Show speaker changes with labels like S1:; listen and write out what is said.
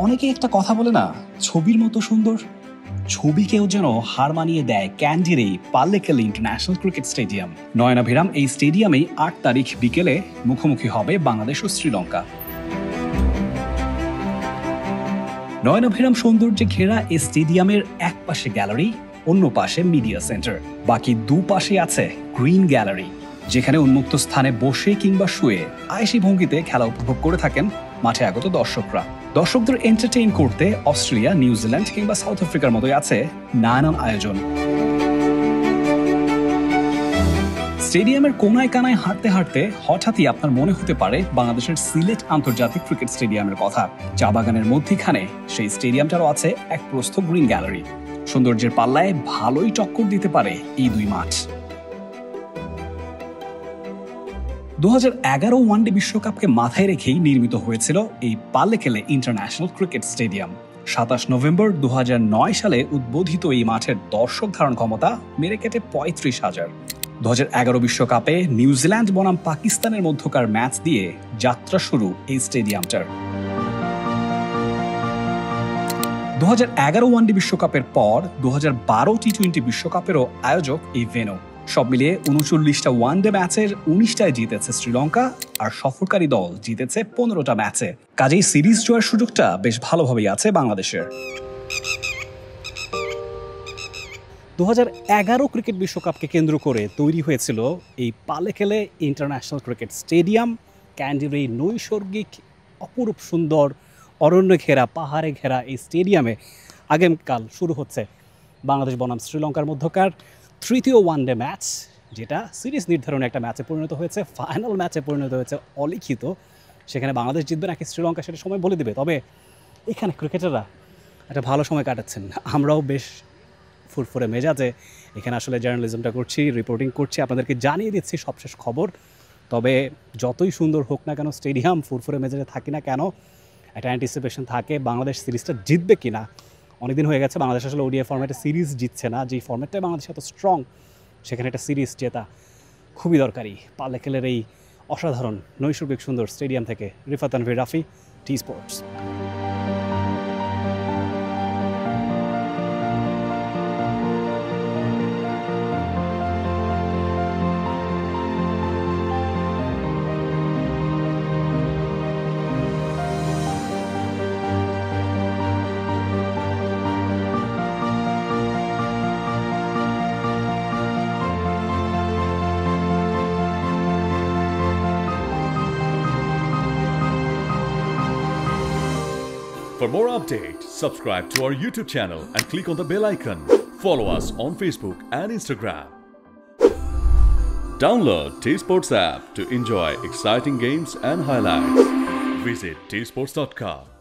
S1: অনেকে একটা কথা বলে না, ছবির মতো সুন্দর। ছবিকেও যেন হার মানিয়ে দেয় ক্যান্ডির এই পাল্লেকেল ইন্টারন্যাশনাল ক্রিকেট স্টেডিয়াম। নয়নাভিরাম এই স্টেডিয়ামেই ৮ তারিখ বিকেলে মুখোমুখি হবে বাংলাদেশ ও শ্রীলঙ্কা। নয়নাভিরাম সৌন্দর্যে ঘেরা এই স্টেডিয়ামের এক পাশে গ্যালারি, অন্য পাশে মিডিয়া সেন্টার, বাকি দুপাশে আছে গ্রিন গ্যালারি, যেখানে উন্মুক্ত স্থানে বসে কিংবা শুয়ে আয়েশি ভঙ্গিতে খেলা উপভোগ করে থাকেন মাঠে আগত দর্শকরা। দর্শকদের এন্টারটেইন করতে অস্ট্রেলিয়া, নিউজিল্যান্ড কিংবা সাউথ আফ্রিকার মতোই আছে নানান আয়োজন। স্টেডিয়ামের কোনায় কানায় হাঁটতে হাঁটতে হঠাৎই আপনার মনে হতে পারে বাংলাদেশের সিলেট আন্তর্জাতিক ক্রিকেট স্টেডিয়ামের কথা। চা বাগানের মধ্যখানে সেই স্টেডিয়ামটারও আছে এক প্রস্থ গ্রিন গ্যালারি। সৌন্দর্যের পাল্লায় ভালোই টক্কর দিতে পারে এই দুই মাঠ। 2011 ওয়ানডে বিশ্বকাপকে মাথায় রেখেই নির্মিত হয়েছিল এই Pallekele international cricket stadium. 27 November 2009 সালে উদ্বোধিত এই মাঠের দর্শক ধারণ ক্ষমতা মেরে কেটে 35,000। 2011 বিশ্বকাপে নিউজিল্যান্ড বনাম পাকিস্তানের মধ্যকার ম্যাচ দিয়ে যাত্রা শুরু এই স্টেডিয়ামটার। 2011 ওয়ানডে বিশ্বকাপের পর 2012 টি-20 বিশ্বকাপেরও আয়োজক এই ভেন্যু। সব মিলিয়ে 39টা ওয়ানডে ম্যাচের 19টায় জিতেছে শ্রীলঙ্কা, আর সফরকারী দল জিতেছে 15টা ম্যাচে। কাজেই সিরিজ জয়ের সুযোগটা বেশ ভালোভাবেই আছে বাংলাদেশের। 2011 ক্রিকেট বিশ্বকাপকে কেন্দ্র করে তৈরি হয়েছিল এই পাল্লেকেলে ইন্টারন্যাশনাল ক্রিকেট স্টেডিয়াম। ক্যান্ডির এই নৈসর্গিক অপরূপ সুন্দর অরণ্য ঘেরা, পাহাড়ে ঘেরা এই স্টেডিয়ামে আগামীকাল শুরু হচ্ছে বাংলাদেশ বনাম শ্রীলঙ্কার মধ্যকার তৃতীয় ওয়ানডে ম্যাচ, যেটা সিরিজ নির্ধারণে একটা ম্যাচে পরিণত হয়েছে, ফাইনাল ম্যাচে পরিণত হয়েছে অলিখিত। সেখানে বাংলাদেশ জিতবে নাকি শ্রীলঙ্কা সেটা সময় বলে দেবে। তবে এখানে ক্রিকেটাররা একটা ভালো সময় কাটাচ্ছেন, আমরাও বেশ ফুরফুরে মেজাজে এখানে আসলে জার্নালিজমটা করছি, রিপোর্টিং করছি, আপনাদেরকে জানিয়ে দিচ্ছি সবশেষ খবর। তবে যতই সুন্দর হোক না কেন স্টেডিয়াম, ফুরফুরে মেজাজে থাকি না কেন, একটা অ্যান্টিসিপেশন থাকে বাংলাদেশ সিরিজটা জিতবে কিনা। অনেকদিন হয়ে গেছে বাংলাদেশ আসলে ওডিআই ফরম্যাটে সিরিজ জিতছে না, যেই ফরম্যাটটাই বাংলাদেশ এত স্ট্রং, সেখানে একটা সিরিজ জেতা খুবই দরকারি। পাল্লেকেলের এই অসাধারণ নৈসর্গিক সুন্দর স্টেডিয়াম থেকে Rifat Tanvir Rafi, T Sports.
S2: For more updates, subscribe to our YouTube channel and click on the bell icon. Follow us on Facebook and Instagram. Download T-Sports app to enjoy exciting games and highlights. Visit tsports.com.